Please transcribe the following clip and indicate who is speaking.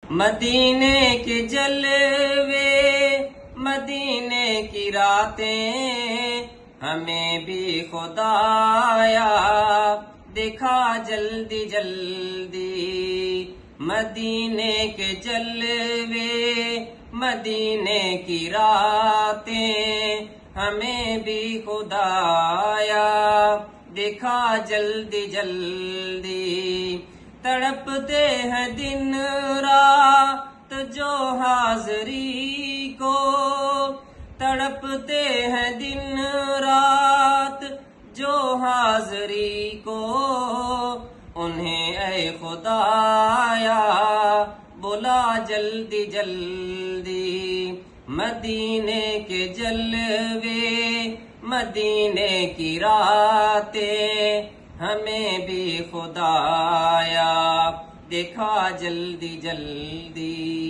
Speaker 1: مدینے کے جلوے مدینے کی راتیں ہمیں بھی خدایا دکھا جلدی جلدی۔ مدینے کے جلوے مدینے کی راتیں ہمیں بھی خدایا دکھا جلدی جلدی۔ تڑپتے ہیں دن رات جو حاضری کو، تڑپتے ہیں دن رات جو حاضری کو، انہیں اے خدایا بلا جلدی جلدی۔ مدینے کے جلوے مدینے کی راتیں ہمیں بھی خدایا دکھا جلدی جلدی۔